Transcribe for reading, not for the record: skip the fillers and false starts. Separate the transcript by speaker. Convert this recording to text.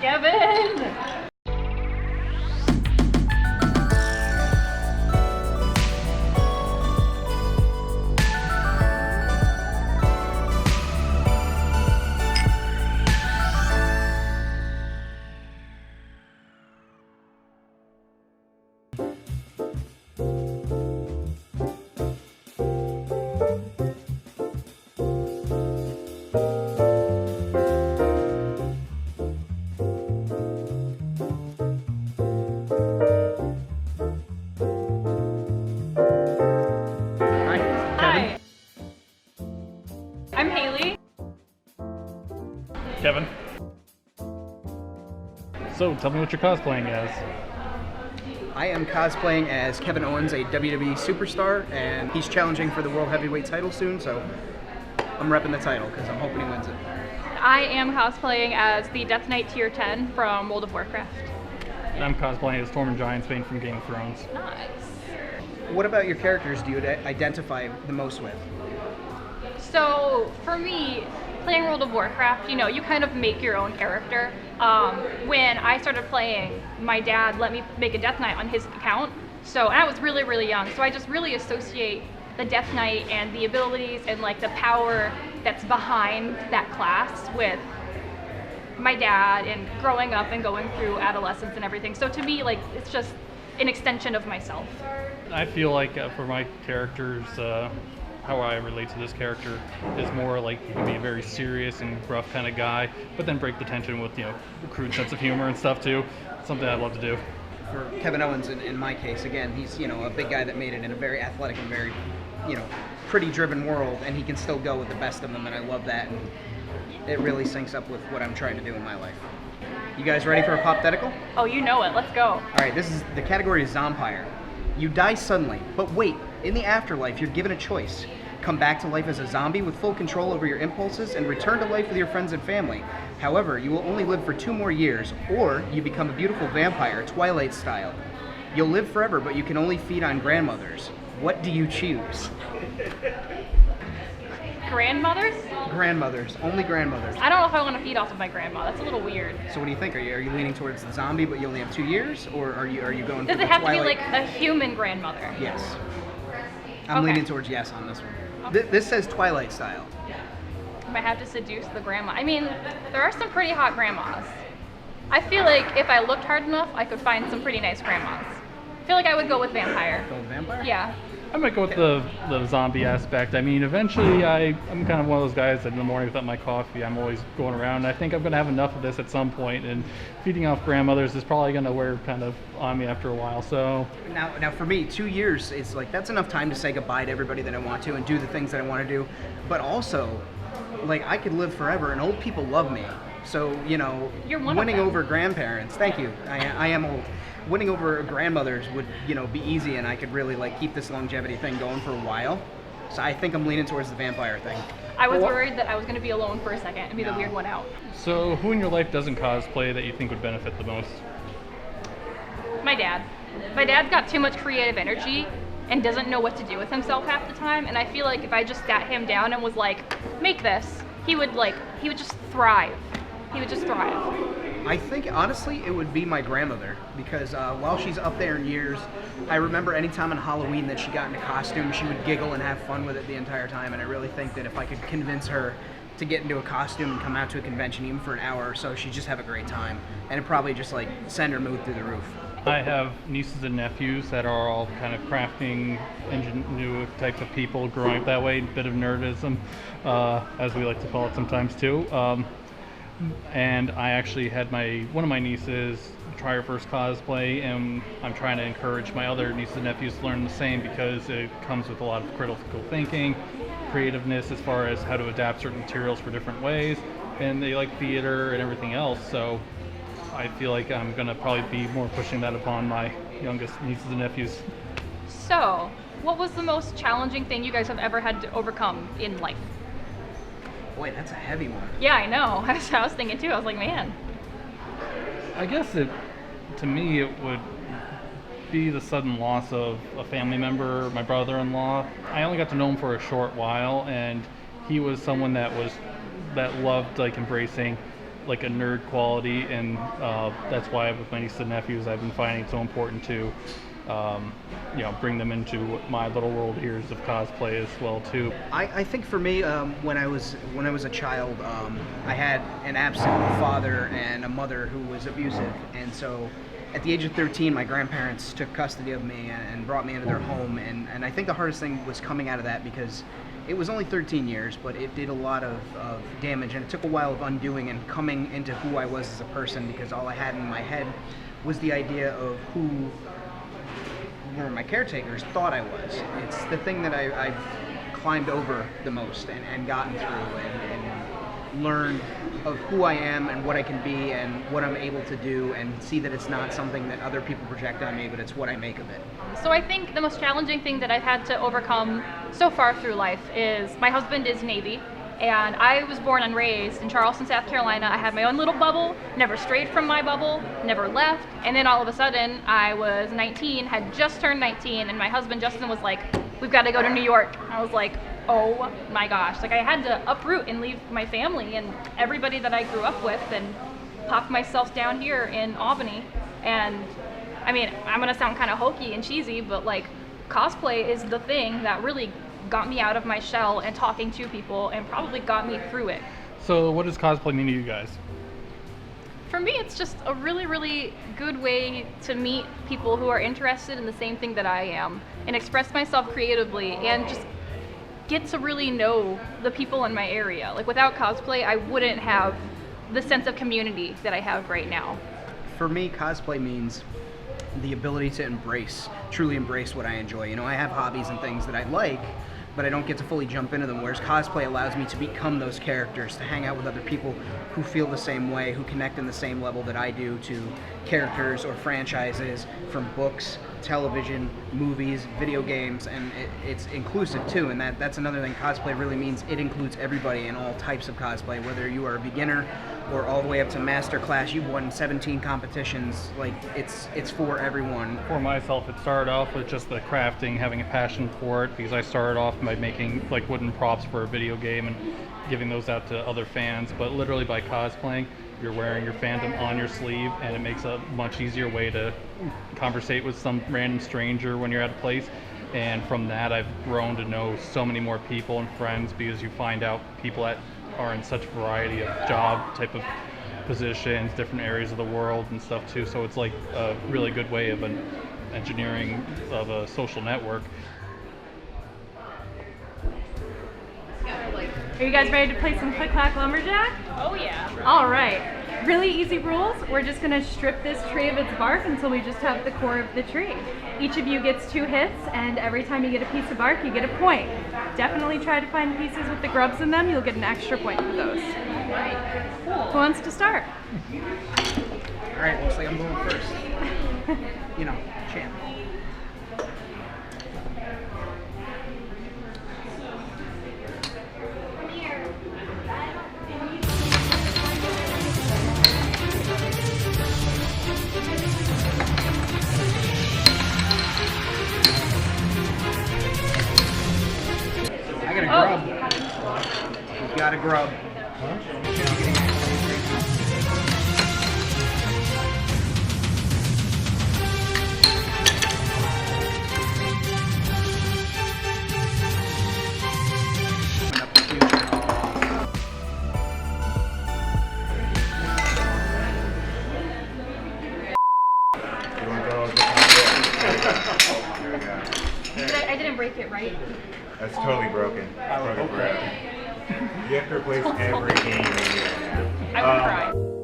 Speaker 1: Kevin!
Speaker 2: Kevin. So, tell me what you're cosplaying as.
Speaker 3: I am cosplaying as Kevin Owens, a WWE superstar, and he's challenging for the World Heavyweight title soon, so I'm repping the title because I'm hoping he wins it.
Speaker 1: I am cosplaying as the Death Knight Tier 10 from World of Warcraft.
Speaker 2: And I'm cosplaying as Tormund Giantsbane from Game of Thrones.
Speaker 1: Nice.
Speaker 3: What about your characters do you identify the most with?
Speaker 1: So, for me, playing World of Warcraft, you know, you kind of make your own character. When I started playing, my dad let me make a Death Knight on his account. So, and I was really, really young. So I just really associate the Death Knight and the abilities and like the power that's behind that class with my dad and growing up and going through adolescence and everything. So to me, like, it's just an extension of myself.
Speaker 2: I feel like for my characters, how I relate to this character is more like you can be a very serious and rough kind of guy, but then break the tension with, you know, a crude sense of humor and stuff too. Something I'd love to do.
Speaker 3: For Kevin Owens, in my case, again, he's, you know, a big guy that made it in a very athletic and very, you know, pretty driven world, and he can still go with the best of them, and I love that, and it really syncs up with what I'm trying to do in my life. You guys ready for a hypothetical?
Speaker 1: Oh, you know it. Let's go.
Speaker 3: All right, this is the category is Zompire. You die suddenly, but wait, in the afterlife, you're given a choice. Come back to life as a zombie with full control over your impulses and return to life with your friends and family. However, you will only live for 2 more years, or you become a beautiful vampire, Twilight style. You'll live forever, but you can only feed on grandmothers. What do you choose?
Speaker 1: Grandmothers?
Speaker 3: Grandmothers, only grandmothers.
Speaker 1: I don't know if I want to feed off of my grandma. That's a little weird.
Speaker 3: So what do you think? Are you leaning towards the zombie, but you only have 2 years, or are you going?
Speaker 1: Does
Speaker 3: for
Speaker 1: it
Speaker 3: the
Speaker 1: have
Speaker 3: Twilight?
Speaker 1: to be like a human grandmother?
Speaker 3: Yes. I'm
Speaker 1: Okay.
Speaker 3: leaning towards yes on this one. This says Twilight style.
Speaker 1: I have to seduce the grandma. I mean, there are some pretty hot grandmas. I feel like if I looked hard enough, I could find some pretty nice grandmas. I feel like I would go with vampire.
Speaker 3: Go with vampire?
Speaker 1: Yeah.
Speaker 2: I might go with the zombie aspect. I mean, eventually I'm kind of one of those guys that in the morning without my coffee, I'm always going around. I think I'm going to have enough of this at some point, and feeding off grandmothers is probably going to wear kind of on me after a while. So
Speaker 3: Now for me, 2 years, it's like that's enough time to say goodbye to everybody that I want to and do the things that I want to do. But also, like, I could live forever, and old people love me. So, you know,
Speaker 1: You're one of
Speaker 3: winning
Speaker 1: them.
Speaker 3: over grandparents, thank you, I am old. Winning over grandmothers would, you know, be easy, and I could really, like, keep this longevity thing going for a while. So I think I'm leaning towards the vampire thing.
Speaker 1: I was worried that I was going to be alone for a second and be the
Speaker 3: No.
Speaker 1: weird one out.
Speaker 2: So who in your life doesn't cosplay that you think would benefit the most?
Speaker 1: My dad. My dad's got too much creative energy and doesn't know what to do with himself half the time, and I feel like if I just sat him down and was like, make this, he would just thrive. He would just thrive.
Speaker 3: I think, honestly, it would be my grandmother, because while she's up there in years, I remember any time on Halloween that she got into costume, she would giggle and have fun with it the entire time, and I really think that if I could convince her to get into a costume and come out to a convention even for an hour or so, she'd just have a great time, and it'd probably just, like, send her mood through the roof.
Speaker 2: I have nieces and nephews that are all kind of crafting, new types of people, growing up that way, a bit of nerdism, as we like to call it sometimes too. And I actually had one of my nieces try her first cosplay, and I'm trying to encourage my other nieces and nephews to learn the same, because it comes with a lot of critical thinking, creativeness as far as how to adapt certain materials for different ways, and they like theater and everything else, so I feel like I'm going to probably be more pushing that upon my youngest nieces and nephews.
Speaker 1: So, what was the most challenging thing you guys have ever had to overcome in life?
Speaker 3: Boy, that's a heavy one.
Speaker 1: Yeah, I know. I was thinking too. I was like, man.
Speaker 2: I guess to me, it would be the sudden loss of a family member, my brother-in-law. I only got to know him for a short while, and he was someone that was that loved like embracing like a nerd quality, and that's why with my nieces and nephews I've been finding it so important to bring them into my little world here of cosplay as well too.
Speaker 3: I think for me, when I was a child, I had an absent father and a mother who was abusive, and so at the age of 13, my grandparents took custody of me and brought me into their home, and I think the hardest thing was coming out of that, because it was only 13 years, but it did a lot of damage, and it took a while of undoing and coming into who I was as a person, because all I had in my head was the idea of who my caretakers thought I was. It's the thing that I've climbed over the most and gotten through and learned of who I am and what I can be and what I'm able to do, and see that it's not something that other people project on me, but it's what I make of it.
Speaker 1: So I think the most challenging thing that I've had to overcome so far through life is my husband is Navy, and I was born and raised in Charleston, South Carolina. I had my own little bubble, never strayed from my bubble, never left, and then all of a sudden I was 19, had just turned 19, and my husband Justin was like, we've got to go to New York. I was like, oh my gosh, like I had to uproot and leave my family and everybody that I grew up with and pop myself down here in Albany. And I mean, I'm gonna sound kind of hokey and cheesy, but like cosplay is the thing that really got me out of my shell and talking to people and probably got me through it.
Speaker 2: So what does cosplay mean to you guys?
Speaker 1: For me, it's just a really, really good way to meet people who are interested in the same thing that I am and express myself creatively and just get to really know the people in my area. Like without cosplay, I wouldn't have the sense of community that I have right now.
Speaker 3: For me, cosplay means the ability to truly embrace what I enjoy. You know, I have hobbies and things that I like, but I don't get to fully jump into them, whereas cosplay allows me to become those characters, to hang out with other people who feel the same way, who connect in the same level that I do to characters or franchises from books, television, movies, video games, and it's inclusive too, and that's another thing cosplay really means. It includes everybody in all types of cosplay, whether you are a beginner or all the way up to master class. You've won 17 competitions. Like it's for everyone.
Speaker 2: For myself, it started off with just the crafting, having a passion for it, because I started off by making like wooden props for a video game and giving those out to other fans. But literally by cosplaying, you're wearing your fandom on your sleeve, and it makes a much easier way to conversate with some random stranger when you're at a place. And from that, I've grown to know so many more people and friends, because you find out people that are in such a variety of job type of positions, different areas of the world and stuff too. So it's like a really good way of an engineering of a social network.
Speaker 4: Are you guys ready to play some Click Clack Lumberjack?
Speaker 1: Oh yeah.
Speaker 4: All right. Really easy rules. We're just going to strip this tree of its bark until we just have the core of the tree. Each of you gets 2 hits, and every time you get a piece of bark, you get a point. Definitely try to find pieces with the grubs in them. You'll get an extra point for those. Who wants to start?
Speaker 3: All right, looks like I'm going first. You know, champ. You've got a grub.
Speaker 1: I didn't break it, right?
Speaker 5: That's totally broken. It's broken forever. You have to replace every game in here.
Speaker 1: I would cry.